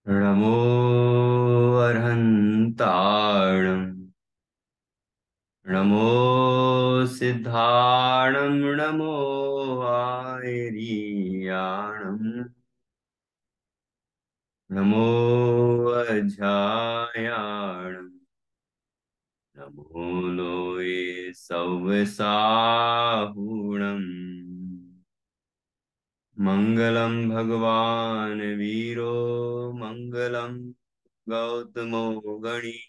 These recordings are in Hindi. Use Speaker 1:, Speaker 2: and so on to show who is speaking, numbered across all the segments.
Speaker 1: नमो अर्हन्ताणं नमो सिद्धाणं नमो आयरीयाणं नमो अध्यायाणं नमो लोये सव्यसाहुणम् मङ्गलं भगवान् वीरो मङ्गलं गौतमो गणी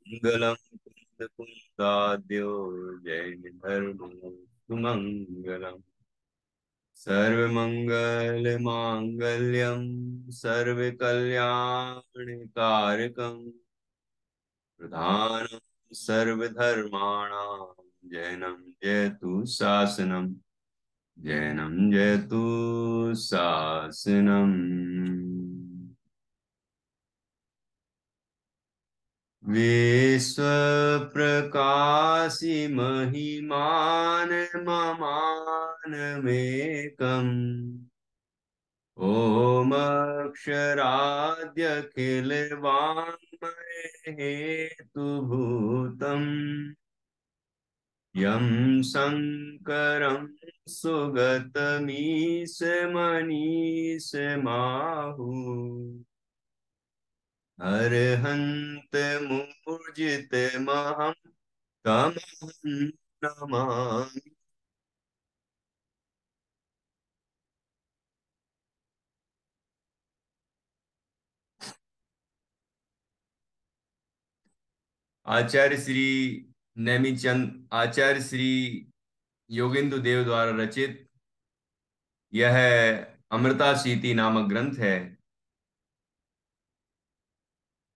Speaker 1: मङ्गलं कुन्दकुन्दाद्यो जैनधर्मो सुमङ्गलम् सर्वमङ्गलमाङ्गल्यं सर्वकल्याणकारकं प्रधानं सर्वधर्माणां जैनं जयतु शासनं जैनं जयतु शासनम् विश्वप्रकाशि महिमान् ममानमेकम् ॐ अक्षराद्यखिलवाङ्मय हेतुभूतम् यं शङ्करं सुगतमीशमनीशमाहुः अर्हन्तमूर्जितमहं तमहं नमामि। आचार्य श्री नेमीचंद आचार्य श्री योगेंद्र देव द्वारा रचित यह अमृता सीति नामक ग्रंथ है।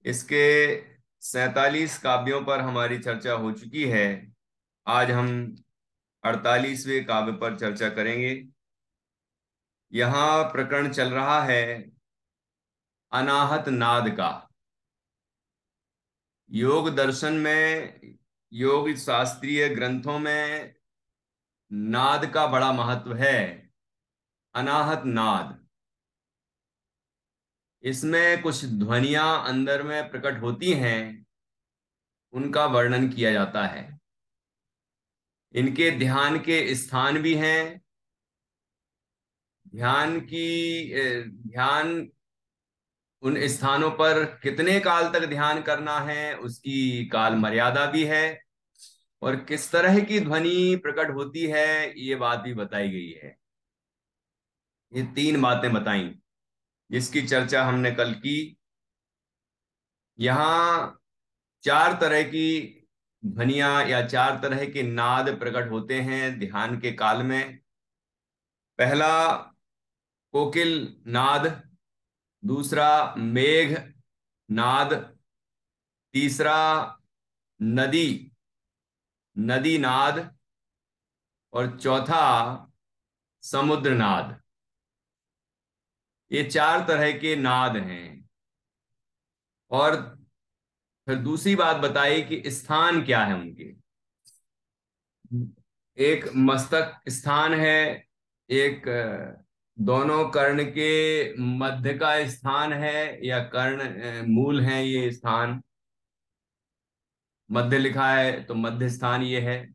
Speaker 1: इसके 47 काव्यों पर हमारी चर्चा हो चुकी है। आज हम 48वें काव्य पर चर्चा करेंगे। यहाँ प्रकरण चल रहा है अनाहत नाद का। योग दर्शन में, योग शास्त्रीय ग्रंथों में नाद का बड़ा महत्व है। अनाहत नाद, इसमें कुछ ध्वनियां अंदर में प्रकट होती हैं, उनका वर्णन किया जाता है। इनके ध्यान के स्थान भी हैं। ध्यान उन स्थानों पर कितने काल तक ध्यान करना है, उसकी काल मर्यादा भी है। और किस तरह की ध्वनि प्रकट होती है, ये बात भी बताई गई है। ये 3 बातें बताई जिसकी चर्चा हमने कल की। यहाँ 4 तरह की ध्वनियां या 4 तरह के नाद प्रकट होते हैं ध्यान के काल में। पहला कोकिल नाद, दूसरा मेघ नाद, तीसरा नदी नदी नाद, और चौथा समुद्र नाद। ये 4 तरह के नाद हैं। और फिर दूसरी बात बताई कि स्थान क्या है उनके। एक मस्तक स्थान है, एक दोनों कर्ण के मध्य का स्थान है, या कर्ण मूल है ये स्थान। मध्य लिखा है तो मध्य स्थान ये है।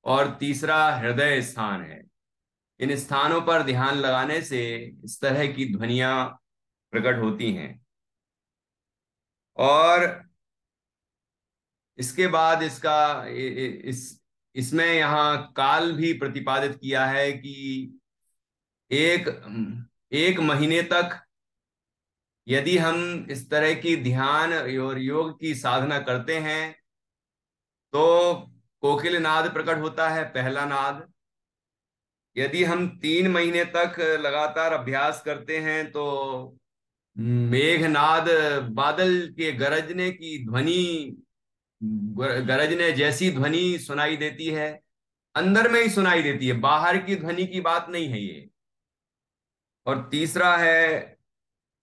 Speaker 1: और तीसरा हृदय स्थान है। इन स्थानों पर ध्यान लगाने से इस तरह की ध्वनियां प्रकट होती हैं। और इसके बाद इसमें यहाँ काल भी प्रतिपादित किया है कि एक एक महीने तक यदि हम इस तरह की ध्यान और योग की साधना करते हैं तो कोकिल नाद प्रकट होता है, पहला नाद। यदि हम 3 महीने तक लगातार अभ्यास करते हैं तो मेघनाद, बादल के गरजने की ध्वनि, गरजने जैसी ध्वनि सुनाई देती है। अंदर में ही सुनाई देती है, बाहर की ध्वनि की बात नहीं है ये। और तीसरा है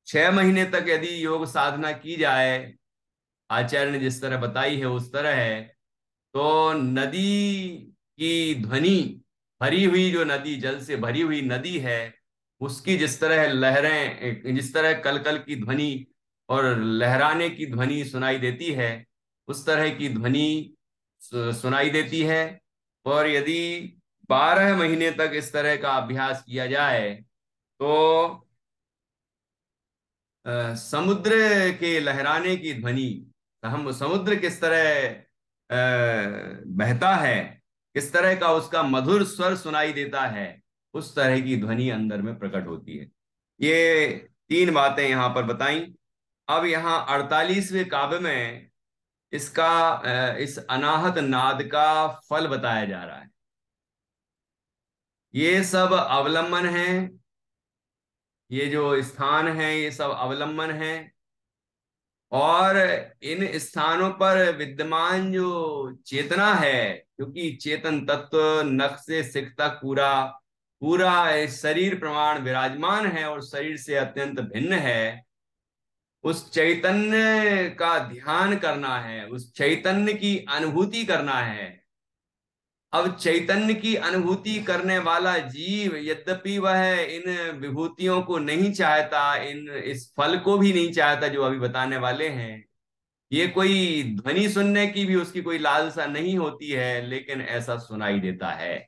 Speaker 1: 6 महीने तक यदि योग साधना की जाए, आचार्य ने जिस तरह बताई है उस तरह है, तो नदी की ध्वनि भरी हुई जो नदी, जल से भरी हुई नदी है, उसकी जिस तरह लहरें, जिस तरह कलकल की ध्वनि और लहराने की ध्वनि सुनाई देती है, उस तरह की ध्वनि सुनाई देती है। और यदि 12 महीने तक इस तरह का अभ्यास किया जाए तो समुद्र के लहराने की ध्वनि, हम समुद्र किस तरह बहता है, किस तरह का उसका मधुर स्वर सुनाई देता है, उस तरह की ध्वनि अंदर में प्रकट होती है। ये 3 बातें यहां पर बताई। अब यहाँ 48वें काव्य में इसका इस अनाहत नाद का फल बताया जा रहा है। ये सब अवलंबन है, ये जो स्थान है ये सब अवलंबन है। और इन स्थानों पर विद्यमान जो चेतना है, क्योंकि चेतन तत्व नख से सिख तक पूरा पूरा इस शरीर प्रमाण विराजमान है और शरीर से अत्यंत भिन्न है, उस चैतन्य का ध्यान करना है, उस चैतन्य की अनुभूति करना है। अब चैतन्य की अनुभूति करने वाला जीव, यद्यपि वह इन विभूतियों को नहीं चाहता, इस फल को भी नहीं चाहता जो अभी बताने वाले हैं, ये कोई ध्वनि सुनने की भी उसकी कोई लालसा नहीं होती है, लेकिन ऐसा सुनाई देता है।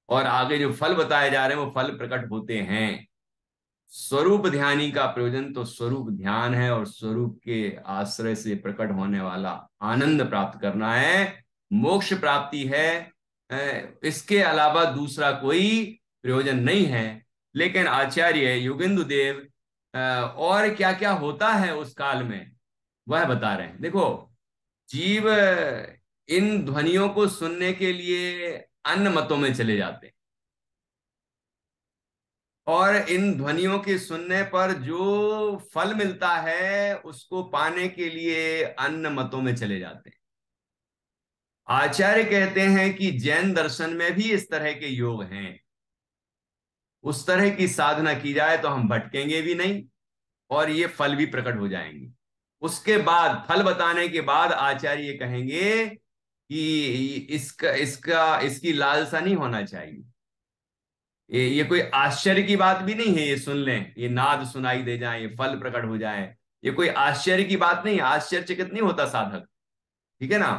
Speaker 1: और आगे जो फल बताए जा रहे हैं वो फल प्रकट होते हैं। स्वरूप ध्यानी का प्रयोजन तो स्वरूप ध्यान है और स्वरूप के आश्रय से प्रकट होने वाला आनंद प्राप्त करना है, मोक्ष प्राप्ति है। इसके अलावा दूसरा कोई प्रयोजन नहीं है। लेकिन आचार्य योगेंद्र देव और क्या क्या होता है उस काल में वह बता रहे हैं। देखो, जीव इन ध्वनियों को सुनने के लिए अन्य मतों में चले जाते हैं, और इन ध्वनियों के सुनने पर जो फल मिलता है उसको पाने के लिए अन्य मतों में चले जाते हैं। आचार्य कहते हैं कि जैन दर्शन में भी इस तरह के योग हैं। उस तरह की साधना की जाए तो हम भटकेंगे भी नहीं और ये फल भी प्रकट हो जाएंगे। उसके बाद, फल बताने के बाद आचार्य ये कहेंगे कि इसका इसका इसकी लालसा नहीं होना चाहिए। ये कोई आश्चर्य की बात भी नहीं है, ये सुन लें, ये नाद सुनाई दे जाए, ये फल प्रकट हो जाए, ये कोई आश्चर्य की बात नहीं है। आश्चर्यचकित नहीं होता साधक, ठीक है ना।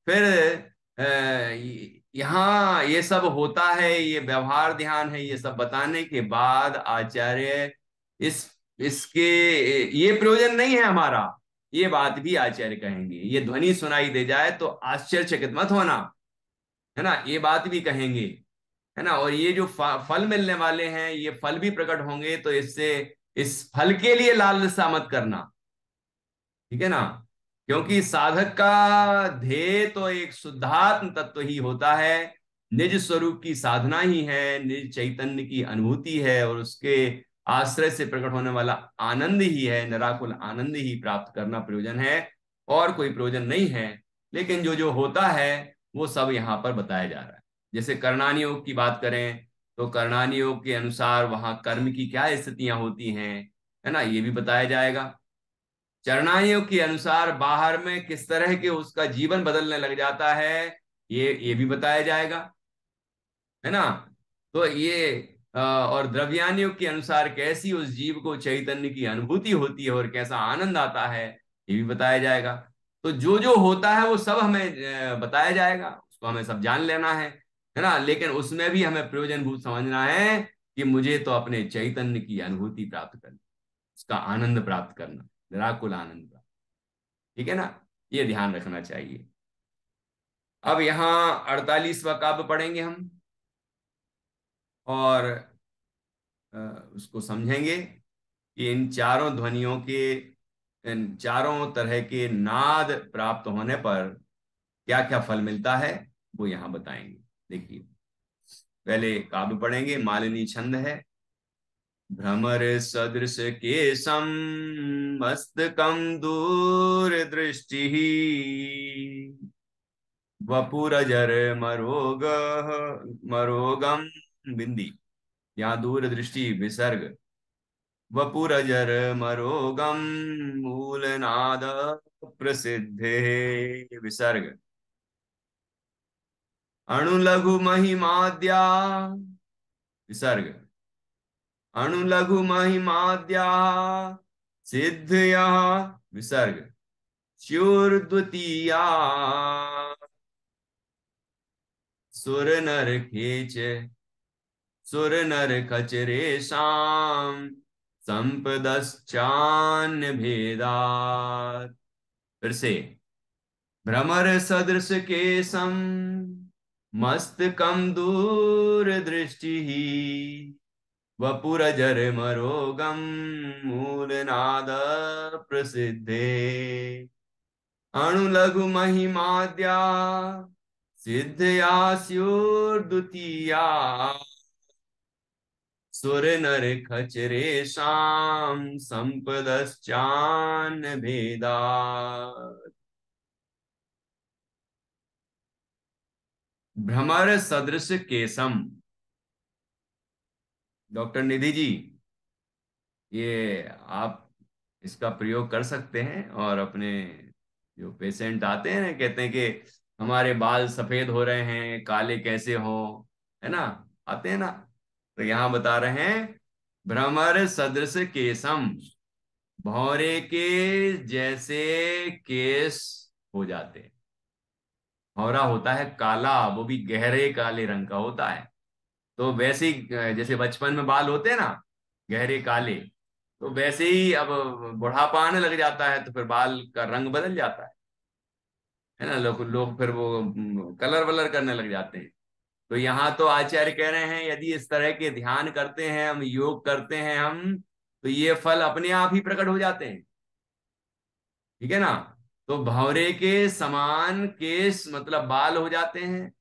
Speaker 1: फिर यहाँ ये सब होता है, ये व्यवहार ध्यान है, ये सब बताने के बाद आचार्य इस इसके ये प्रयोजन नहीं है हमारा, ये बात भी आचार्य कहेंगे। ये ध्वनि सुनाई दे जाए तो आश्चर्यचकित मत होना, है ना, ये बात भी कहेंगे, है ना। और ये जो फल मिलने वाले हैं ये फल भी प्रकट होंगे, तो इससे इस फल के लिए लालसा मत करना, ठीक है ना। क्योंकि साधक का ध्येय तो एक शुद्धात्म तत्व ही होता है, निज स्वरूप की साधना ही है, निज चैतन्य की अनुभूति है, और उसके आश्रय से प्रकट होने वाला आनंद ही है, निराकुल आनंद ही प्राप्त करना प्रयोजन है, और कोई प्रयोजन नहीं है। लेकिन जो जो होता है वो सब यहाँ पर बताया जा रहा है। जैसे कर्णानी योग की बात करें तो कर्णानी योग के अनुसार वहां कर्म की क्या स्थितियां होती हैं, है ना, ये भी बताया जाएगा। चरणाइयों के अनुसार बाहर में किस तरह के उसका जीवन बदलने लग जाता है, ये भी बताया जाएगा, है ना। तो ये और द्रव्यानियों के अनुसार कैसी उस जीव को चैतन्य की अनुभूति होती है और कैसा आनंद आता है, ये भी बताया जाएगा। तो जो जो होता है वो सब हमें बताया जाएगा, उसको हमें सब जान लेना है ना। लेकिन उसमें भी हमें प्रयोजनभूत समझना है कि मुझे तो अपने चैतन्य की अनुभूति प्राप्त करनी, उसका आनंद प्राप्त करना, निराकुल आनंद प्राप्त, ठीक है ना। ये ध्यान रखना चाहिए। अब यहाँ 48वां काव्य पढ़ेंगे हम, और अ, उसको समझेंगे कि इन चारों ध्वनियों के, इन चारों तरह के नाद प्राप्त होने पर क्या क्या फल मिलता है, वो यहाँ बताएंगे। देखिए, पहले काव्य पढ़ेंगे, मालिनी छंद है। भ्रमर सदृश केशम मस्तकम दूरदृष्टि वपुरजर मरोग मरोगम बिंदी, यहाँ दूर दृष्टि विसर्ग, वपुरजर मरोगम मूलनाद प्रसिद्धे विसर्ग। अणुलघु महिमाद्या विसर्ग, अणुलघु महिमाद्या सिद्धया विसर्ग, च्युर्द्वितीया सुर नर खेच, सुर नर कचरेशाम संपदश्चान्य भेदात्। फिर से, भ्रमर सदृश केसम मस्तकम दूरदृष्टि, वपुरजर मरोगम मूलनाद प्रसिद्धे, अणुलघु महिमाद्या सिद्धया स्युर्द्वितीया सुर नर खचरेशाम संपदश्चान्य भेदात्। भ्रमर सदृश केसम। डॉक्टर निधि जी, ये आप इसका प्रयोग कर सकते हैं और अपने जो पेशेंट आते हैं ना, कहते हैं कि हमारे बाल सफेद हो रहे हैं, काले कैसे हो, है ना, आते हैं ना, तो यहां बता रहे हैं भ्रमर सदृश केसम, भौरे के जैसे केस हो जाते हैं। भौरा होता है काला, वो भी गहरे काले रंग का होता है। तो वैसे ही जैसे बचपन में बाल होते हैं ना गहरे काले, तो वैसे ही अब बुढ़ापा आने लग जाता है तो फिर बाल का रंग बदल जाता है ना, लोग लोग फिर वो कलर वलर करने लग जाते हैं। तो यहाँ तो आचार्य कह रहे हैं यदि इस तरह के ध्यान करते हैं हम, योग करते हैं हम, तो ये फल अपने आप ही प्रकट हो जाते हैं। ठीक है ना। तो भंवरे के समान केस मतलब बाल हो जाते हैं,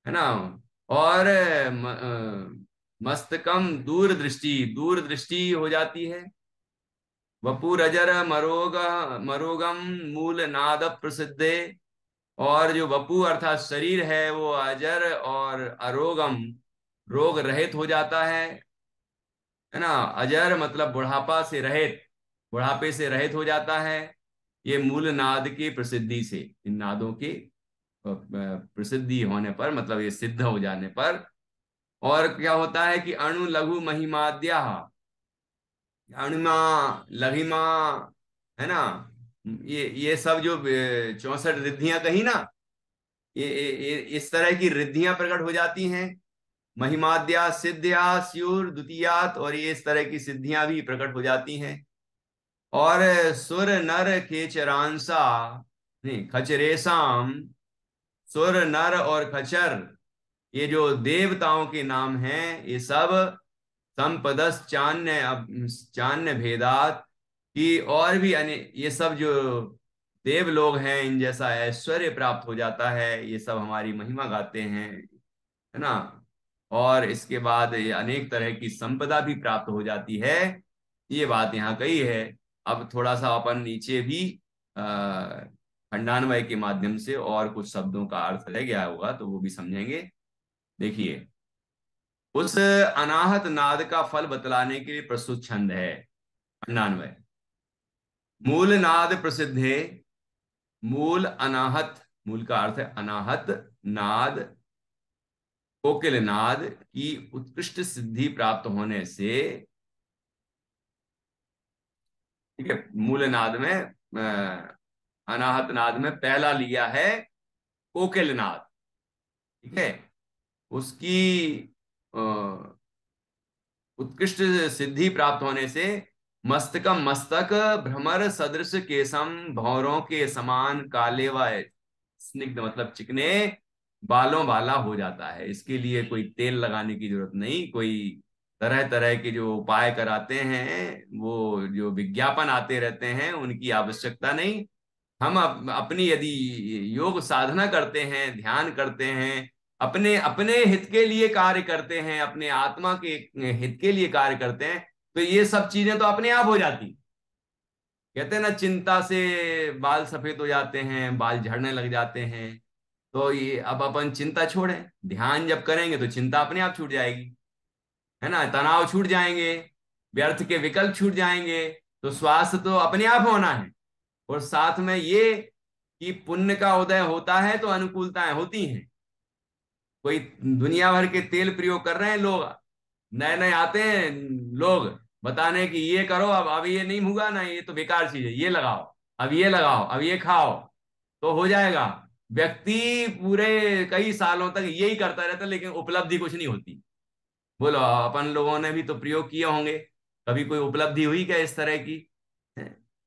Speaker 1: है ना। और मस्तकम दूरदृष्टि, दूरदृष्टि हो जाती है। वपुर अजर मरोग, मरोगम मूल नाद प्रसिद्धे। और जो वपु अर्थात शरीर है वो अजर और अरोगम रोग रहित हो जाता है ना। अजर मतलब बुढ़ापा से रहित, बुढ़ापे से रहित हो जाता है। ये मूल नाद की प्रसिद्धि से, इन नादों की प्रसिद्धि होने पर, मतलब ये सिद्ध हो जाने पर। और क्या होता है कि अणु लघु महिमाद्या, अणुमा लघिमा, है ना, ये सब जो 64 रिद्धियां कही ना, इस तरह की रिद्धियां प्रकट हो जाती हैं। महिमाद्या सिद्ध्या स्युर द्वितीयात, और ये इस तरह की सिद्धियां भी प्रकट हो जाती हैं। और सुर नर खेचरांसा, नहीं खचरेशम, सुर नर और खचर, ये जो देवताओं के नाम हैं, ये सब संपदस चान्य, चान्य भेदात की, और भी ये सब जो देव लोग हैं इन जैसा ऐश्वर्य प्राप्त हो जाता है, ये सब हमारी महिमा गाते हैं, है ना। और इसके बाद ये अनेक तरह की संपदा भी प्राप्त हो जाती है। ये बात यहाँ कही है। अब थोड़ा सा अपन नीचे भी खंडान्वय के माध्यम से और कुछ शब्दों का अर्थ रह गया होगा तो वो भी समझेंगे। देखिए, उस अनाहत नाद का फल बतलाने के लिए प्रस्तुत छंद है खंडान्वय। मूल नाद प्रसिद्ध है, मूल अनाहत, मूल का अर्थ है अनाहत नाद, कोकिल नाद की उत्कृष्ट सिद्धि प्राप्त होने से। ठीक है, मूल नाद में अनाहत नाद में पहला लिया है कोकिल नाद। ठीक है, उसकी अ, उत्कृष्ट सिद्धि प्राप्त होने से मस्तकम, मस्तक भ्रमर सदृश केसम, भौरों के समान काले व स्निग्ध मतलब चिकने बालों वाला हो जाता है। इसके लिए कोई तेल लगाने की जरूरत नहीं, कोई तरह तरह के जो उपाय कराते हैं, वो जो विज्ञापन आते रहते हैं, उनकी आवश्यकता नहीं। हम अपनी यदि योग साधना करते हैं, ध्यान करते हैं, अपने अपने हित के लिए कार्य करते हैं, अपने आत्मा के हित के लिए कार्य करते हैं, तो ये सब चीजें तो अपने आप हो जाती। कहते हैं ना, चिंता से बाल सफेद हो जाते हैं, बाल झड़ने लग जाते हैं। तो ये अब अपन चिंता छोड़ें, ध्यान जब करेंगे तो चिंता अपने आप छूट जाएगी, है ना, तनाव छूट जाएंगे, व्यर्थ के विकल्प छूट जाएंगे। तो स्वास्थ्य तो अपने आप होना है। और साथ में ये कि पुण्य का उदय होता है तो अनुकूलताएं होती हैं। कोई दुनिया भर के तेल प्रयोग कर रहे हैं लोग, नए नए आते हैं लोग बताने कि ये करो, अब ये नहीं होगा ना, ये तो बेकार चीज है, ये लगाओ, अब ये लगाओ, अब ये खाओ तो हो जाएगा। व्यक्ति पूरे कई सालों तक यही करता रहता है, लेकिन उपलब्धि कुछ नहीं होती। बोलो, अपन लोगों ने भी तो प्रयोग किए होंगे, कभी कोई उपलब्धि हुई क्या इस तरह की? है?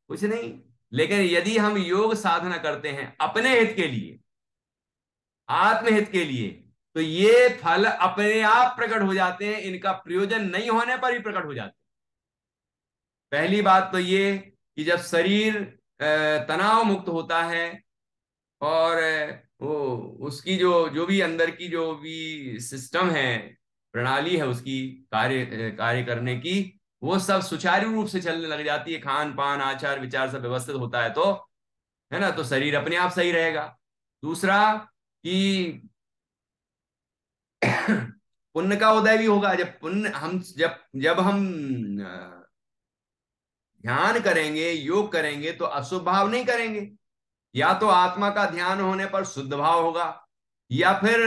Speaker 1: कुछ नहीं। लेकिन यदि हम योग साधना करते हैं अपने हित के लिए, आत्महित के लिए, तो ये फल अपने आप प्रकट हो जाते हैं, इनका प्रयोजन नहीं होने पर ही प्रकट हो जाते हैं। पहली बात तो ये कि जब शरीर तनाव मुक्त होता है, और वो उसकी जो जो भी अंदर की जो भी सिस्टम है, प्रणाली है उसकी, कार्य करने की, वो सब सुचारू रूप से चलने लग जाती है, खान पान आचार विचार सब व्यवस्थित होता है, तो है ना, तो शरीर अपने आप सही रहेगा। दूसरा कि पुण्य का उदय भी होगा। जब पुण्य हम जब जब हम ध्यान करेंगे, योग करेंगे, तो अशुभ भाव नहीं करेंगे। या तो आत्मा का ध्यान होने पर शुद्ध भाव होगा, या फिर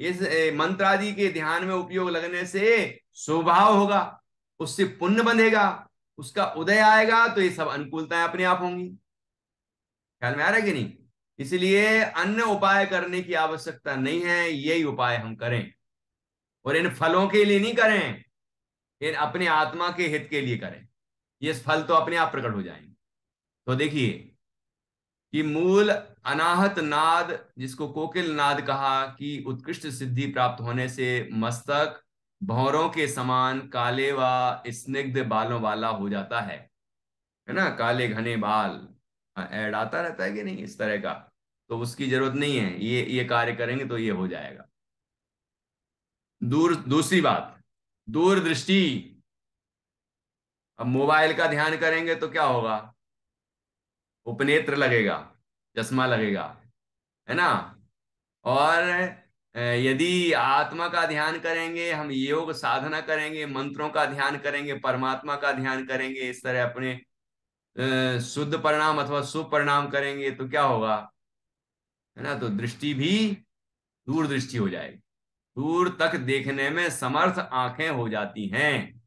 Speaker 1: इस मंत्र आदि के ध्यान में उपयोग लगने से स्वभाव होगा, उससे पुण्य बंधेगा, उसका उदय आएगा, तो ये सब अनुकूलताएं अपने आप होंगी। ख्याल में आ रहा है कि नहीं? इसलिए अन्य उपाय करने की आवश्यकता नहीं है, यही उपाय हम करें, और इन फलों के लिए नहीं करें, इन अपने आत्मा के हित के लिए करें। ये फल तो अपने आप प्रकट हो जाएंगे। तो देखिए कि मूल अनाहत नाद, जिसको कोकिल नाद कहा, कि उत्कृष्ट सिद्धि प्राप्त होने से मस्तक भौरों के समान काले व स्निग्ध बालों वाला हो जाता है ना, काले घने बाल। ऐड आता रहता है कि नहीं इस तरह का? तो उसकी जरूरत नहीं है, ये कार्य करेंगे तो ये हो जाएगा। दूसरी बात, दूरदृष्टि। अब मोबाइल का ध्यान करेंगे तो क्या होगा? उपनेत्र लगेगा, चश्मा लगेगा, है ना। और यदि आत्मा का ध्यान करेंगे, हम योग साधना करेंगे, मंत्रों का ध्यान करेंगे, परमात्मा का ध्यान करेंगे, इस तरह अपने शुद्ध परिणाम अथवा शुभ परिणाम करेंगे, तो क्या होगा? है ना, तो दृष्टि भी दूर दृष्टि हो जाएगी, दूर तक देखने में समर्थ आंखें हो जाती हैं।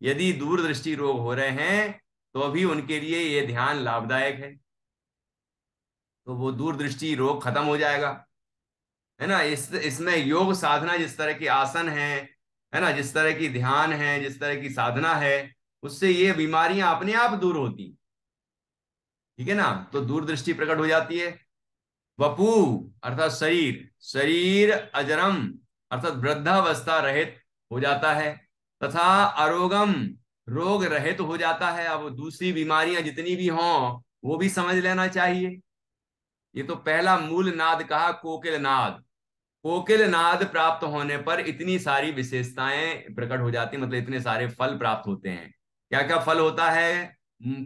Speaker 1: यदि दूरदृष्टि रोग हो रहे हैं तो अभी उनके लिए ये ध्यान लाभदायक है, तो वो दूरदृष्टि रोग खत्म हो जाएगा। है ना, इसमें योग साधना, जिस तरह की आसन है ना, जिस तरह की ध्यान है, जिस तरह की साधना है, उससे ये बीमारियां अपने आप दूर होती। ठीक है ना, तो दूरदृष्टि प्रकट हो जाती है। वपु अर्थात शरीर, शरीर अजरम अर्थात वृद्धावस्था रहित हो जाता है, तथा अरोगम रोग रहित हो जाता है। अब दूसरी बीमारियां जितनी भी हों वो भी समझ लेना चाहिए। ये तो पहला मूल नाद कहा, कोकिल नाद। कोकिल नाद प्राप्त होने पर इतनी सारी विशेषताएं प्रकट हो जाती, मतलब इतने सारे फल प्राप्त होते हैं। क्या क्या फल होता है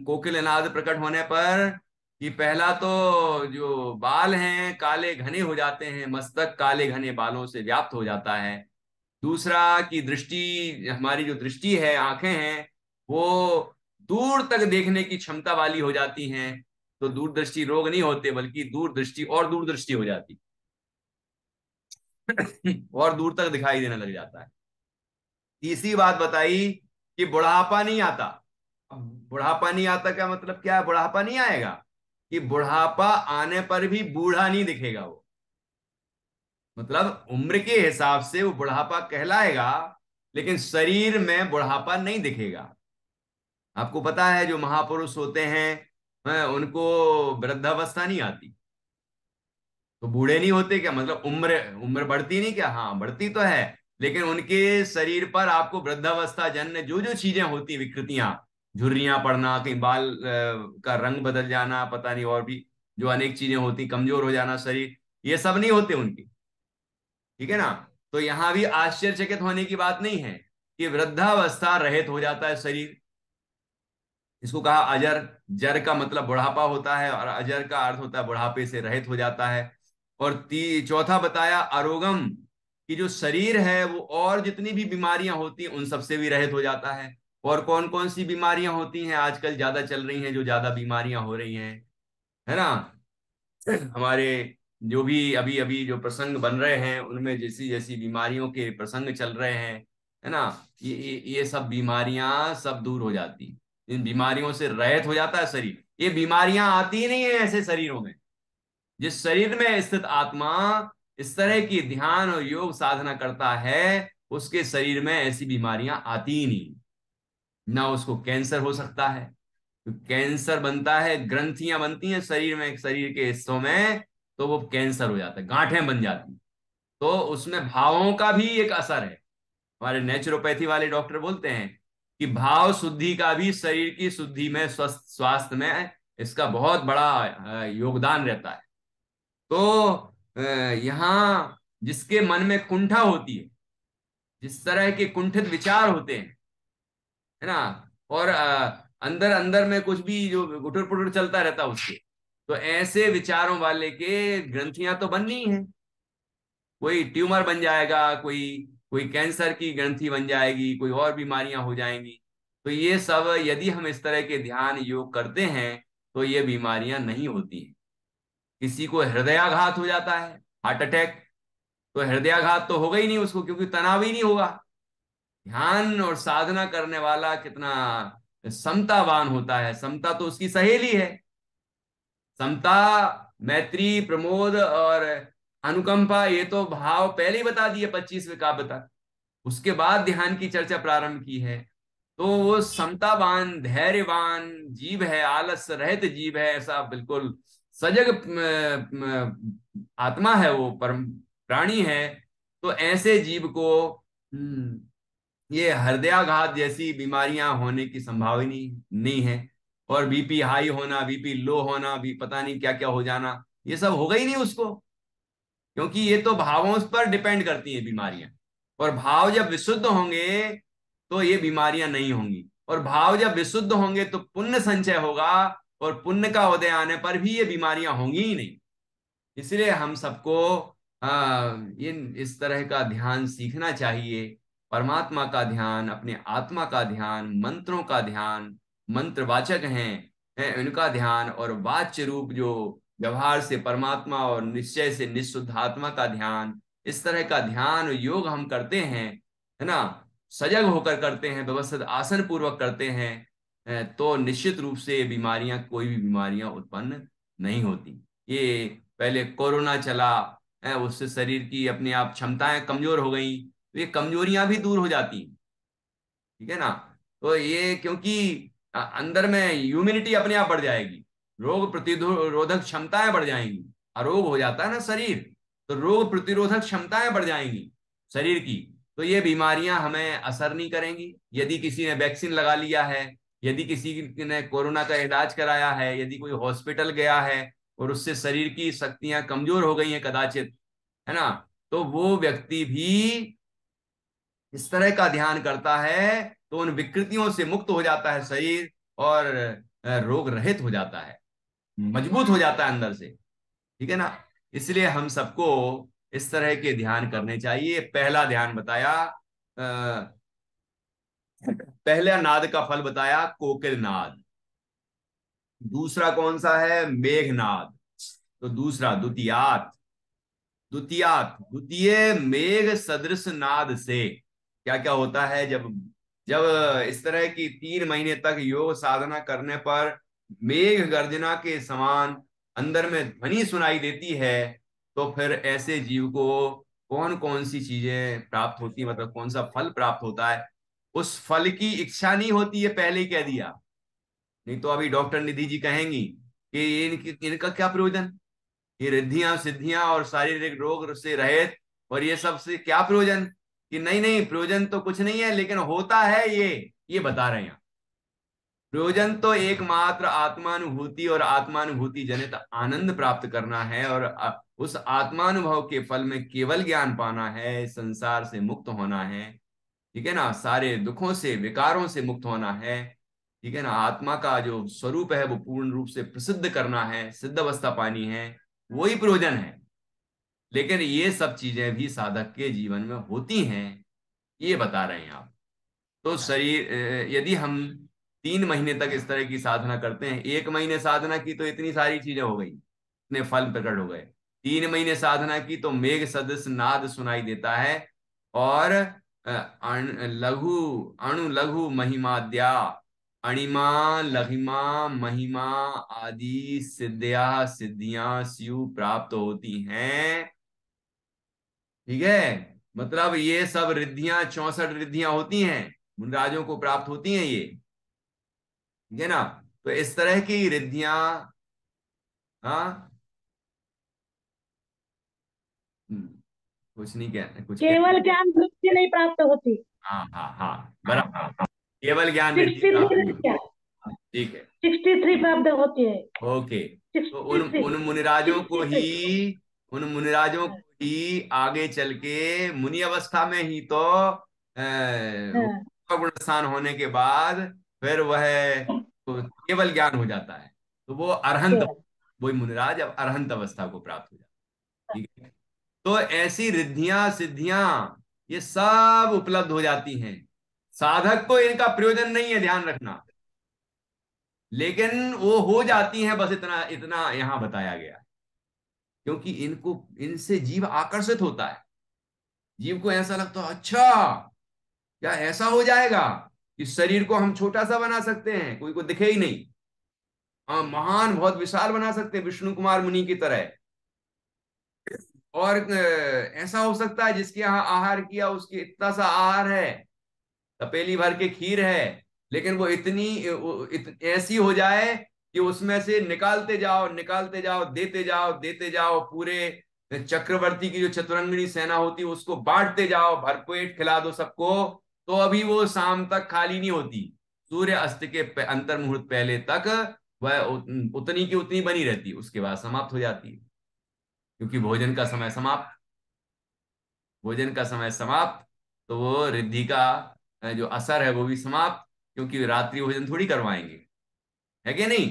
Speaker 1: कोकिल नाद प्रकट होने पर? कि पहला तो जो बाल हैं काले घने हो जाते हैं, मस्तक काले घने बालों से व्याप्त हो जाता है। दूसरा कि दृष्टि, हमारी जो दृष्टि है, आंखें हैं, वो दूर तक देखने की क्षमता वाली हो जाती हैं। तो दूरदृष्टि रोग नहीं होते, बल्कि दूरदृष्टि और दूरदृष्टि हो जाती और दूर तक दिखाई देने लग जाता है। तीसरी बात बताई कि बुढ़ापा नहीं आता। अब बुढ़ापा नहीं आता क्या मतलब? क्या है बुढ़ापा नहीं आएगा? कि बुढ़ापा आने पर भी बूढ़ा नहीं दिखेगा वो, मतलब उम्र के हिसाब से वो बुढ़ापा कहलाएगा, लेकिन शरीर में बुढ़ापा नहीं दिखेगा। आपको पता है जो महापुरुष होते हैं, उनको वृद्धावस्था नहीं आती, तो बूढ़े नहीं होते क्या? मतलब उम्र उम्र बढ़ती नहीं क्या? हाँ बढ़ती तो है, लेकिन उनके शरीर पर आपको वृद्धावस्था जन्य जो जो चीजें होती, विकृतियां, झुर्रियां पड़ना, कहीं बाल का रंग बदल जाना, पता नहीं, और भी जो अनेक चीजें होती, कमजोर हो जाना शरीर, ये सब नहीं होते उनकी। ठीक है ना, तो यहां भी आश्चर्यचकित होने की बात नहीं है कि वृद्धावस्था रहित हो जाता है शरीर। इसको कहा अजर। जर का मतलब बुढ़ापा होता है, और अजर का अर्थ होता है बुढ़ापे से रहित हो जाता है। और चौथा बताया अरोगम, कि जो शरीर है वो और जितनी भी बीमारियां होती हैं उन सबसे भी रहित हो जाता है। और कौन कौन सी बीमारियां होती हैं आजकल ज्यादा चल रही हैं, जो ज्यादा बीमारियां हो रही हैं, है ना, हमारे जो भी अभी अभी जो प्रसंग बन रहे हैं उनमें जैसी जैसी बीमारियों के प्रसंग चल रहे हैं, है ना, ये सब बीमारियां सब दूर हो जाती, इन बीमारियों से रहित हो जाता है शरीर। ये बीमारियां आती ही नहीं है ऐसे शरीरों में। जिस शरीर में स्थित आत्मा इस तरह की ध्यान और योग साधना करता है, उसके शरीर में ऐसी बीमारियां आती ही नहीं। ना उसको कैंसर हो सकता है, तो कैंसर बनता है, ग्रंथियां बनती हैं शरीर में, शरीर के हिस्सों में, तो वो कैंसर हो जाता है, गांठें बन जाती। तो उसमें भावों का भी एक असर है। हमारे नेचुरोपैथी वाले डॉक्टर बोलते हैं कि भाव शुद्धि का भी शरीर की शुद्धि में, स्वस्थ स्वास्थ्य में इसका बहुत बड़ा योगदान रहता है। तो यहाँ जिसके मन में कुंठा होती है, जिस तरह के कुंठित विचार होते हैं, है ना, और अंदर अंदर में कुछ भी जो गुटर पुटर चलता रहता है उसके, तो ऐसे विचारों वाले के ग्रंथियां तो बननी है, कोई ट्यूमर बन जाएगा, कोई कोई कैंसर की ग्रंथि बन जाएगी, कोई और बीमारियां हो जाएंगी। तो ये सब यदि हम इस तरह के ध्यान योग करते हैं तो ये बीमारियां नहीं होती हैं। किसी को हृदयाघात हो जाता है, हार्ट अटैक, तो हृदयाघात तो होगा ही नहीं उसको, क्योंकि तनाव ही नहीं होगा। ध्यान और साधना करने वाला कितना समतावान होता है, समता तो उसकी सहेली है। समता, मैत्री, प्रमोद और अनुकंपा, ये तो भाव पहले ही बता दिए 25वें काव्य तक। उसके बाद ध्यान की चर्चा प्रारंभ की है। तो वो समतावान, धैर्यवान जीव है, आलस रहित जीव है, ऐसा बिल्कुल सजग आत्मा है, वो परम प्राणी है। तो ऐसे जीव को ये हृदयाघात जैसी बीमारियां होने की संभावना नहीं है। और बीपी हाई होना, बीपी लो होना, भी पता नहीं क्या क्या हो जाना, ये सब होगा ही नहीं उसको, क्योंकि ये तो भावों पर डिपेंड करती हैं बीमारियां। और भाव जब विशुद्ध होंगे तो ये बीमारियां नहीं होंगी, और भाव जब विशुद्ध होंगे तो पुण्य संचय होगा, और पुण्य का उदय आने पर भी ये बीमारियां होंगी ही नहीं। इसलिए हम सबको इस तरह का ध्यान सीखना चाहिए। परमात्मा का ध्यान, अपने आत्मा का ध्यान, मंत्रों का ध्यान, मंत्रवाचक हैं उनका ध्यान, और वाच्य रूप जो व्यवहार से परमात्मा और निश्चय से निःशुद्ध आत्मा का ध्यान, इस तरह का ध्यान योग हम करते हैं, है ना, सजग होकर करते हैं, व्यवस्थित आसन पूर्वक करते हैं, तो निश्चित रूप से बीमारियां, कोई भी बीमारियां उत्पन्न नहीं होती। ये पहले कोरोना चला है, उससे शरीर की अपने आप क्षमताएं कमजोर हो गई, तो ये कमजोरियां भी दूर हो जाती हैं। ठीक है ना। तो ये क्योंकि अंदर में इम्यूनिटी अपने आप बढ़ जाएगी, रोग प्रतिरोधक क्षमताएं बढ़ जाएंगी। अरोग हो जाता है ना शरीर, तो रोग प्रतिरोधक क्षमताएं बढ़ जाएंगी शरीर की। तो ये बीमारियां हमें असर नहीं करेंगी। यदि किसी ने वैक्सीन लगा लिया है, यदि किसी ने कोरोना का इलाज कराया है, यदि कोई हॉस्पिटल गया है और उससे शरीर की शक्तियां कमजोर हो गई हैं कदाचित, है ना, तो वो व्यक्ति भी इस तरह का ध्यान करता है तो उन विकृतियों से मुक्त हो जाता है शरीर, और रोग रहित हो जाता है, मजबूत हो जाता है अंदर से। ठीक है ना। इसलिए हम सबको इस तरह के ध्यान करने चाहिए। पहला ध्यान बताया, पहला नाद का फल बताया कोकिल नाद। दूसरा कौन सा है? मेघनाद। तो दूसरा द्वितीयात, द्वितीयात द्वितीय मेघ सदृश नाद से क्या क्या होता है? जब जब इस तरह की 3 महीने तक योग साधना करने पर मेघ गर्जना के समान अंदर में ध्वनि सुनाई देती है, तो फिर ऐसे जीव को कौन कौन सी चीजें प्राप्त होती है, मतलब कौन सा फल प्राप्त होता है? उस फल की इच्छा नहीं होती है, पहले ही कह दिया। नहीं तो अभी डॉक्टर निधि जी कहेंगी कि इनका क्या प्रयोजन, ये रिद्धियां सिद्धियां और शारीरिक रोग से रहित, और ये सब से क्या प्रयोजन? कि नहीं नहीं, प्रयोजन तो कुछ नहीं है, लेकिन होता है ये बता रहे हैं। प्रयोजन तो एकमात्र आत्मानुभूति और आत्मानुभूति जनित आनंद प्राप्त करना है, और उस आत्मानुभव के फल में केवल ज्ञान पाना है, संसार से मुक्त होना है। ठीक है ना, सारे दुखों से, विकारों से मुक्त होना है। ठीक है ना, आत्मा का जो स्वरूप है वो पूर्ण रूप से प्रसिद्ध करना है, सिद्ध अवस्था पानी है, वही प्रयोजन है। लेकिन ये सब चीजें भी साधक के जीवन में होती हैं, ये बता रहे हैं आप। तो शरीर यदि हम 3 महीने तक इस तरह की साधना करते हैं, 1 महीने साधना की तो इतनी सारी चीजें हो गई, इतने फल प्रकट हो गए। 3 महीने साधना की तो मेघ सदृश नाद सुनाई देता है। और लघु अणु लघु महिमाद्या अणिमा लघिमा महिमा आदि सिद्धियां स्यु प्राप्त होती हैं। ठीक है, मतलब ये सब रिद्धियां 64 रिद्धियां होती हैं, मुनराजों को प्राप्त होती हैं ये। ठीक है ना। तो इस तरह की रिद्धियां, हाँ, कुछ नहीं कह कुछ कह।
Speaker 2: केवल ज्ञान रूप से नहीं प्राप्त होती।
Speaker 1: हाँ हाँ हाँ, बराबर। केवल ज्ञान रिद्धि
Speaker 2: 63
Speaker 1: प्राप्त नहीं
Speaker 2: रिद्धियां,
Speaker 1: होती। ठीक है।
Speaker 2: 63 प्राप्त होती है।
Speaker 1: ओके। तो उन
Speaker 2: 63,
Speaker 1: उन मुनिराजों को ही
Speaker 2: 63।
Speaker 1: उन मुनिराजों को ही आगे चल के मुनि अवस्था में ही तो
Speaker 2: हाँ,
Speaker 1: गुण स्थान होने के बाद फिर वह तो केवल ज्ञान हो जाता है। तो वो अरहंत,
Speaker 2: केवल।
Speaker 1: वही मुनिराज अब अरहंत अवस्था को प्राप्त हो जाता है। ठीक है। तो ऐसी रिद्धियां सिद्धियां ये सब उपलब्ध हो जाती हैं। साधक को इनका प्रयोजन नहीं है, ध्यान रखना, लेकिन वो हो जाती हैं, बस इतना इतना यहां बताया गया। क्योंकि इनको, इनसे जीव आकर्षित होता है। जीव को ऐसा लगता है, अच्छा क्या ऐसा हो जाएगा कि शरीर को हम छोटा सा बना सकते हैं, कोई को दिखे ही नहीं। महान बहुत विशाल बना सकते हैं, विष्णु कुमार मुनि की तरह। और ऐसा हो सकता है जिसके यहाँ आहार किया उसके इतना सा आहार है, तपेली भर के खीर है, लेकिन वो ऐसी हो जाए कि उसमें से निकालते जाओ निकालते जाओ, देते जाओ देते जाओ, पूरे चक्रवर्ती की जो चतुरंगिणी सेना होती है उसको बांटते जाओ, भरपेट खिला दो सबको, तो अभी वो शाम तक खाली नहीं होती। सूर्य अस्त के अंतर मुहूर्त पहले तक वह उतनी की उतनी बनी रहती है, उसके बाद समाप्त हो जाती है। क्योंकि भोजन का समय समाप्त, भोजन का समय समाप्त, तो वो रिद्धि का जो असर है वो भी समाप्त, क्योंकि रात्रि भोजन थोड़ी करवाएंगे, है कि नहीं।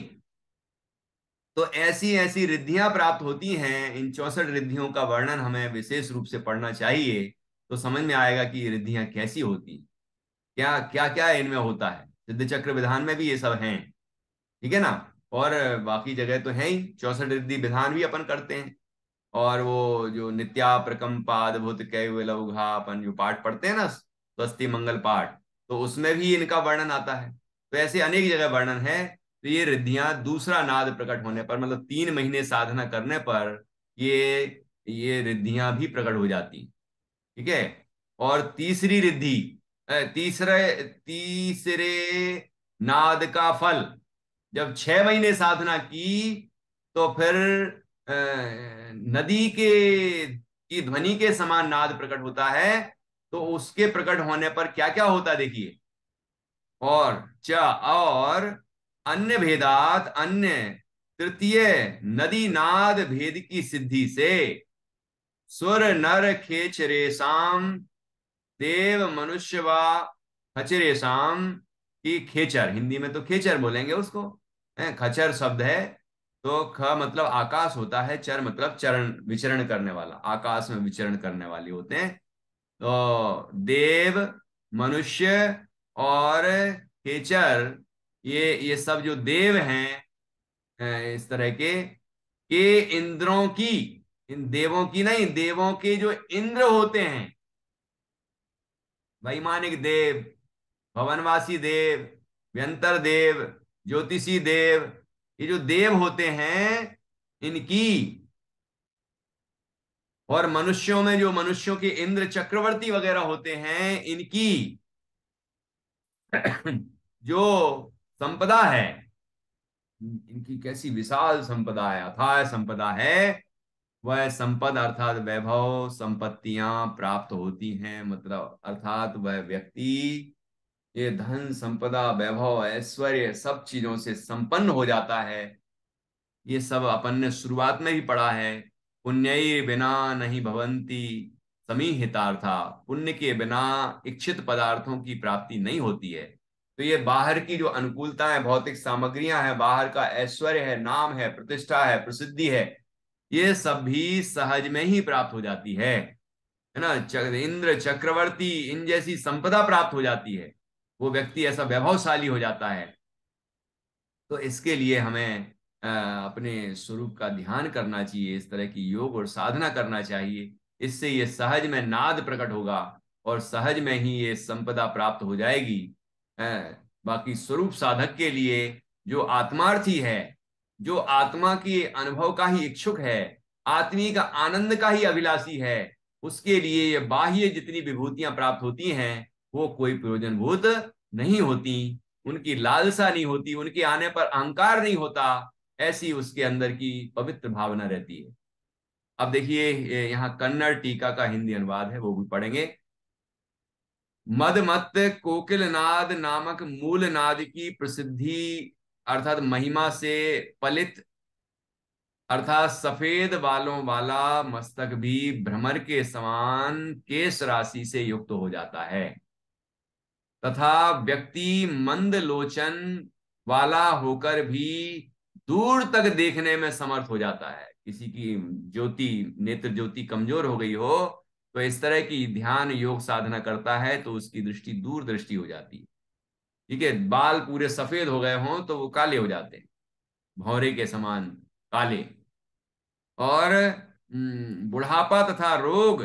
Speaker 1: तो ऐसी ऐसी रिद्धियां प्राप्त होती हैं। इन 64 रिद्धियों का वर्णन हमें विशेष रूप से पढ़ना चाहिए, तो समझ में आएगा कि ये रिद्धियां कैसी होती हैं, क्या क्या क्या इनमें होता है। सिद्ध चक्र विधान में भी ये सब हैं। ठीक है ना। और बाकी जगह तो है ही, 64 रिद्धि विधान भी अपन करते हैं। और वो जो नित्या प्रकंपाद भूत कैवलौघा अपन जो पाठ पढ़ते हैं ना, स्वस्ति मंगल पाठ, तो उसमें भी इनका वर्णन आता है। तो ऐसे अनेक जगह वर्णन है। तो ये रिद्धियां दूसरा नाद प्रकट होने पर, मतलब 3 महीने साधना करने पर ये रिद्धियां भी प्रकट हो जाती हैं। ठीक है। और तीसरी रिद्धि, तीसरे तीसरे नाद का फल, जब 6 महीने साधना की तो फिर नदी के की ध्वनि के समान नाद प्रकट होता है। तो उसके प्रकट होने पर क्या क्या होता है देखिए। और और अन्य भेदात अन्य तृतीय नदी नाद भेद की सिद्धि से सुर नर खेच रेशम देव मनुष्य व खचरेशम की, खेचर हिंदी में तो खेचर बोलेंगे उसको, खचर शब्द है। तो ख मतलब आकाश होता है, चर मतलब चरण विचरण करने वाला, आकाश में विचरण करने वाले होते हैं। तो देव, मनुष्य और खेचर, ये सब जो देव हैं, इस तरह के इंद्रों की, इन देवों की नहीं, देवों के जो इंद्र होते हैं, वैमानिक देव, भवनवासी देव, व्यंतर देव, ज्योतिषी देव, ये जो देव होते हैं इनकी, और मनुष्यों में जो मनुष्यों के इंद्र चक्रवर्ती वगैरह होते हैं इनकी जो संपदा है, इनकी कैसी विशाल संपदा है, अथाह संपदा है। वह संपद अर्थात वैभव संपत्तियां प्राप्त होती हैं, मतलब अर्थात वह व्यक्ति ये धन संपदा वैभव ऐश्वर्य सब चीजों से संपन्न हो जाता है। ये सब अपन ने शुरुआत में ही पढ़ा है। पुण्य बिना नहीं भवंती समीहितार्था, पुण्य के बिना इच्छित पदार्थों की प्राप्ति नहीं होती है। तो ये बाहर की जो अनुकूलता है, भौतिक सामग्रियां हैं, बाहर का ऐश्वर्य है, नाम है, प्रतिष्ठा है, प्रसिद्धि है, ये सब भी सहज में ही प्राप्त हो जाती है ना। इंद्र चक्रवर्ती इन जैसी संपदा प्राप्त हो जाती है, वो व्यक्ति ऐसा वैभवशाली हो जाता है। तो इसके लिए हमें अपने स्वरूप का ध्यान करना चाहिए, इस तरह की योग और साधना करना चाहिए। इससे ये सहज में नाद प्रकट होगा और सहज में ही ये संपदा प्राप्त हो जाएगी। अ, बाकी स्वरूप साधक के लिए, जो आत्मार्थी है, जो आत्मा के अनुभव का ही इच्छुक है, आत्मिक आनंद का ही अभिलाषी है, उसके लिए ये बाह्य जितनी विभूतियां प्राप्त होती हैं वो कोई प्रयोजनभूत नहीं होती, उनकी लालसा नहीं होती, उनके आने पर अहंकार नहीं होता, ऐसी उसके अंदर की पवित्र भावना रहती है। अब देखिए यहाँ कन्नड़ टीका का हिंदी अनुवाद है, वो भी पढ़ेंगे। मद मत कोकिल नाद नामक मूल नाद की प्रसिद्धि अर्थात महिमा से पलित, अर्थात सफेद बालों वाला मस्तक भी भ्रमर के समान केश राशि से युक्त हो जाता है, तथा व्यक्ति मंद लोचन वाला होकर भी दूर तक देखने में समर्थ हो जाता है। किसी की ज्योति, नेत्र ज्योति कमजोर हो गई हो तो इस तरह की ध्यान योग साधना करता है तो उसकी दृष्टि दूर दृष्टि हो जाती है। ठीक है, बाल पूरे सफेद हो गए हों तो वो काले हो जाते हैं, भौरे के समान काले। और बुढ़ापा तथा रोग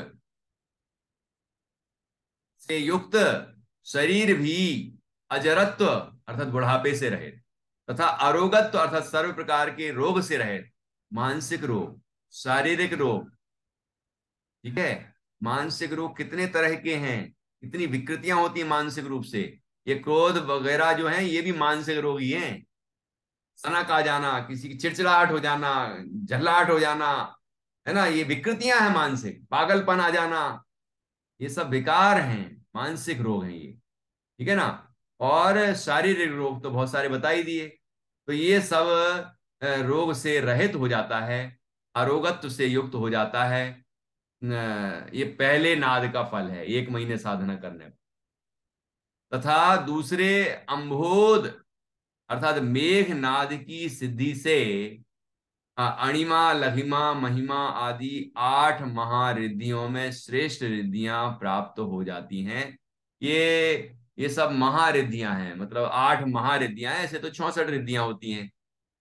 Speaker 1: से युक्त शरीर भी अजरत्व अर्थात बुढ़ापे से रहे, तथा अरोगत्व अर्थात सर्व प्रकार के रोग से रहे। मानसिक रोग, शारीरिक रोग, ठीक है, मानसिक रोग कितने तरह के हैं, कितनी विकृतियां होती हैं मानसिक रूप से। ये क्रोध वगैरह जो है ये भी मानसिक रोग ही हैं। सनक आ जाना, किसी की चिड़चिड़ाहट हो जाना, झल्लाहट हो जाना, है ना, ये विकृतियां हैं मानसिक। पागलपन आ जाना, ये सब विकार हैं, मानसिक रोग हैं ये, ठीक है ना। और शारीरिक रोग तो बहुत सारे बता ही दिए। तो ये सब रोग से रहित हो जाता है, अरोगत्व से युक्त हो जाता है। ये पहले नाद का फल है 1 महीने साधना करने पर। तथा दूसरे अंबोध अर्थात मेघ नाद की सिद्धि से अणिमा, लघिमा, महिमा आदि 8 महारिद्धियों में श्रेष्ठ रिद्धियां प्राप्त हो जाती हैं। ये सब महारिद्धियां हैं, मतलब 8 महारिद्धियां हैं, ऐसे तो 64 रिद्धियां होती हैं,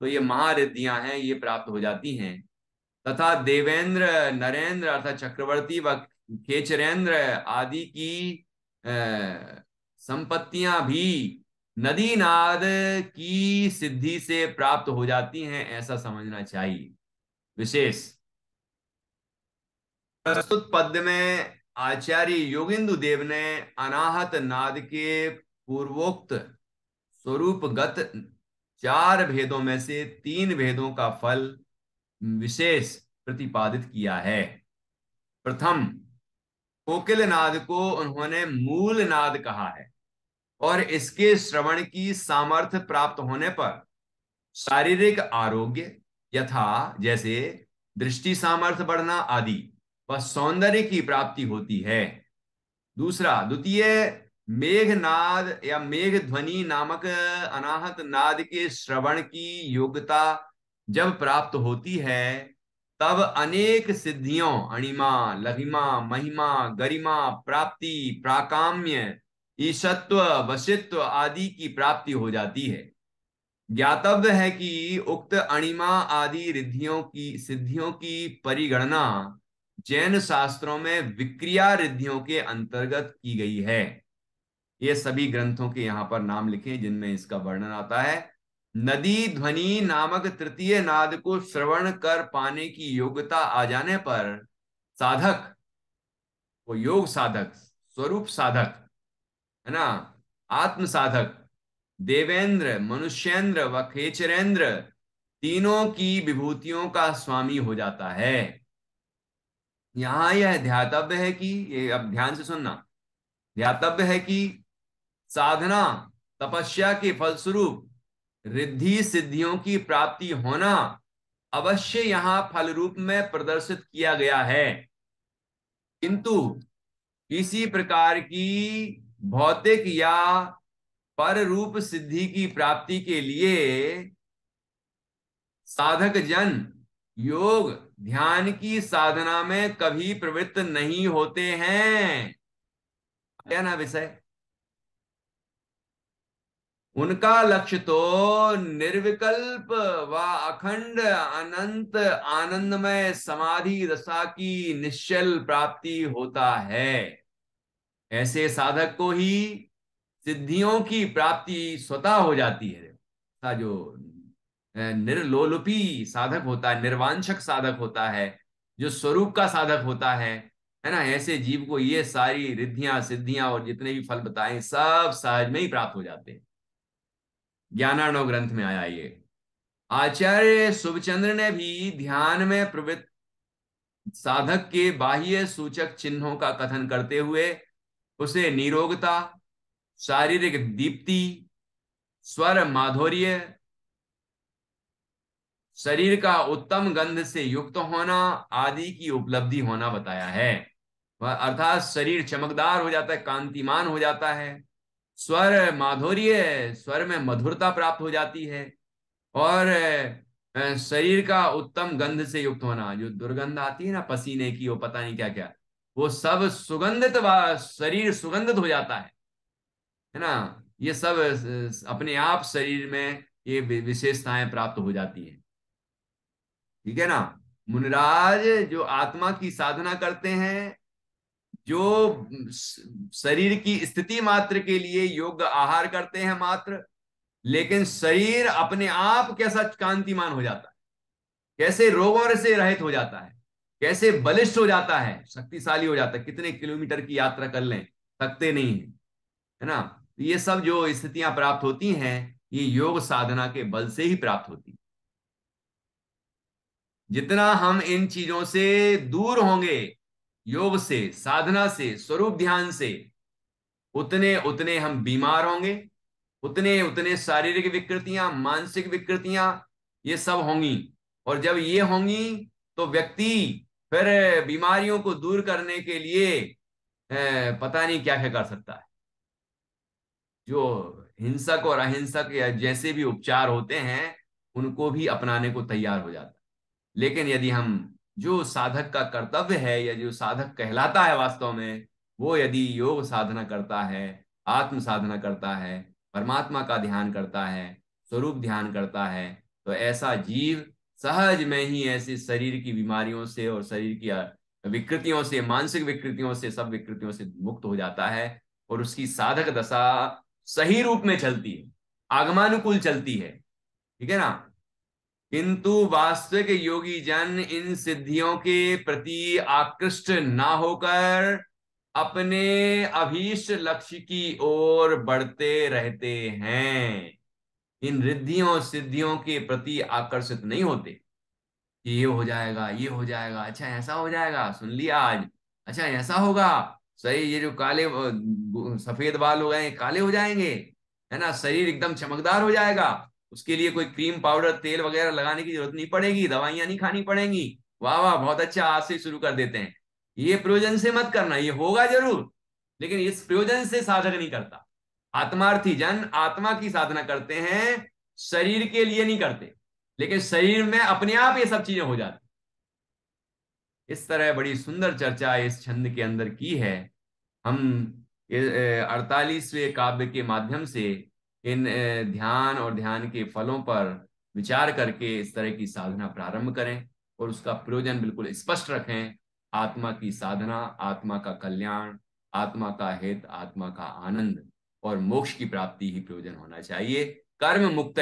Speaker 1: तो ये महारिद्धियां हैं, ये प्राप्त हो जाती हैं। तथा देवेंद्र, नरेंद्र अर्थात चक्रवर्ती व खेचरेंद्र आदि की संपत्तियां भी नदी नाद की सिद्धि से प्राप्त हो जाती हैं, ऐसा समझना चाहिए। विशेष प्रस्तुत पद्य में आचार्य योगिंदु देव ने अनाहत नाद के पूर्वोक्त स्वरूपगत 4 भेदों में से 3 भेदों का फल विशेष प्रतिपादित किया है। प्रथम, कोकिल नाद को उन्होंने मूल नाद कहा है और इसके श्रवण की सामर्थ्य प्राप्त होने पर शारीरिक आरोग्य यथा जैसे दृष्टि सामर्थ्य बढ़ना आदि व सौंदर्य की प्राप्ति होती है। दूसरा, द्वितीय, मेघनाद या मेघ ध्वनि नामक अनाहत नाद के श्रवण की योग्यता जब प्राप्त होती है तब अनेक सिद्धियों अणिमा, लघिमा, महिमा, गरिमा, प्राप्ति, प्राकाम्य, ईशत्व, वशित्व आदि की प्राप्ति हो जाती है। ज्ञातव्य है कि उक्त अणिमा आदि रिद्धियों की सिद्धियों की परिगणना जैन शास्त्रों में विक्रिया रिद्धियों के अंतर्गत की गई है। ये सभी ग्रंथों के यहाँ पर नाम लिखे जिनमें इसका वर्णन आता है। नदी ध्वनि नामक तृतीय नाद को श्रवण कर पाने की योग्यता आ जाने पर साधक, वो योग साधक, स्वरूप साधक, है ना, आत्म साधक, देवेंद्र, मनुष्येंद्र व खेचरेंद्र तीनों की विभूतियों का स्वामी हो जाता है। यहां यह ध्यातव्य है कि, ये अब ध्यान से सुनना, ध्यातव्य है कि साधना तपस्या के फलस्वरूप रिद्धि सिद्धियों की प्राप्ति होना अवश्य यहां फल रूप में प्रदर्शित किया गया है, किंतु किसी प्रकार की भौतिक या पर रूप सिद्धि की प्राप्ति के लिए साधक जन योग ध्यान की साधना में कभी प्रवृत्त नहीं होते हैं। क्या ना विषय, उनका लक्ष्य तो निर्विकल्प व अखंड अनंत आनंदमय समाधि दशा की निश्चल प्राप्ति होता है। ऐसे साधक को ही सिद्धियों की प्राप्ति स्वतः हो जाती है। जो निर्लोलुपी साधक होता है, निर्वांछक साधक होता है, जो स्वरूप का साधक होता है ना, ऐसे जीव को ये सारी रिद्धियां सिद्धियां और जितने भी फल बताए सब सहज में ही प्राप्त हो जाते हैं। ज्ञानार्णव ग्रंथ में आया ये। आचार्य शुभचंद्र ने भी ध्यान में प्रवृत्त साधक के बाह्य सूचक चिन्हों का कथन करते हुए उसे निरोगता, शारीरिक दीप्ति, स्वर माधुर्य, शरीर का उत्तम गंध से युक्त होना आदि की उपलब्धि होना बताया है। वह अर्थात शरीर चमकदार हो जाता है, कांतिमान हो जाता है, स्वर माधुर्य, स्वर में मधुरता प्राप्त हो जाती है, और शरीर का उत्तम गंध से युक्त होना, जो दुर्गंध आती है ना पसीने की, वो पता नहीं क्या क्या, वो सब सुगंधित, शरीर सुगंधित हो जाता है ना। ये सब अपने आप शरीर में ये विशेषताएं प्राप्त हो जाती हैं। ठीक है ना। मुनिराज जो आत्मा की साधना करते हैं, जो शरीर की स्थिति मात्र के लिए योग्य आहार करते हैं मात्र, लेकिन शरीर अपने आप कैसा कांतिमान हो जाता है, कैसे रोगों से रहित हो जाता है, कैसे बलिष्ठ हो जाता है, शक्तिशाली हो जाता है, कितने किलोमीटर की यात्रा कर लें थकते नहीं है, है ना। तो ये सब जो स्थितियां प्राप्त होती हैं, ये योग साधना के बल से ही प्राप्त होती हैं। जितना हम इन चीजों से दूर होंगे, योग से, साधना से, स्वरूप ध्यान से, उतने उतने हम बीमार होंगे, उतने उतने शारीरिक विकृतियां, मानसिक विकृतियां, ये सब होंगी। और जब ये होंगी तो व्यक्ति फिर बीमारियों को दूर करने के लिए पता नहीं क्या क्या कर सकता है। जो हिंसक और अहिंसक या जैसे भी उपचार होते हैं, उनको भी अपनाने को तैयार हो जाता है। लेकिन यदि हम, जो साधक का कर्तव्य है या जो साधक कहलाता है वास्तव में, वो यदि योग साधना करता है, आत्म साधना करता है, परमात्मा का ध्यान करता है, स्वरूप ध्यान करता है, तो ऐसा जीव सहज में ही ऐसे शरीर की बीमारियों से और शरीर की विकृतियों से, मानसिक विकृतियों से, सब विकृतियों से मुक्त हो जाता है। और उसकी साधक दशा सही रूप में चलती है, आगमानुकूल चलती है। ठीक है ना। किंतु वास्तविक योगी जन इन सिद्धियों के प्रति आकृष्ट ना होकर अपने अभीष्ट लक्ष्य की ओर बढ़ते रहते हैं। इन रिद्धियों सिद्धियों के प्रति आकर्षित नहीं होते कि ये हो जाएगा, ये हो जाएगा, अच्छा ऐसा हो जाएगा, सुन लिया आज, अच्छा ऐसा होगा, सही, ये जो काले सफेद बाल हो गए काले हो जाएंगे, है ना, शरीर एकदम चमकदार हो जाएगा, उसके लिए कोई क्रीम पाउडर तेल वगैरह लगाने की जरूरत नहीं पड़ेगी, दवाइयां नहीं खानी पड़ेंगी, वाह वाह बहुत अच्छा, आज से शुरू कर देते हैं। ये प्रयोजन से मत करना, ये होगा जरूर, लेकिन इस प्रयोजन से साधक नहीं करता। आत्मार्थी जन आत्मा की साधना करते हैं, शरीर के लिए नहीं करते, लेकिन शरीर में अपने आप ये सब चीजें हो जाती। इस तरह बड़ी सुंदर चर्चा इस छंद के अंदर की है। हम 48वें काव्य के माध्यम से इन ध्यान और ध्यान के फलों पर विचार करके इस तरह की साधना प्रारंभ करें और उसका प्रयोजन बिल्कुल स्पष्ट रखें। आत्मा की साधना, आत्मा का कल्याण, आत्मा का हित, आत्मा का आनंद और मोक्ष की प्राप्ति ही प्रयोजन होना चाहिए। कर्म मुक्त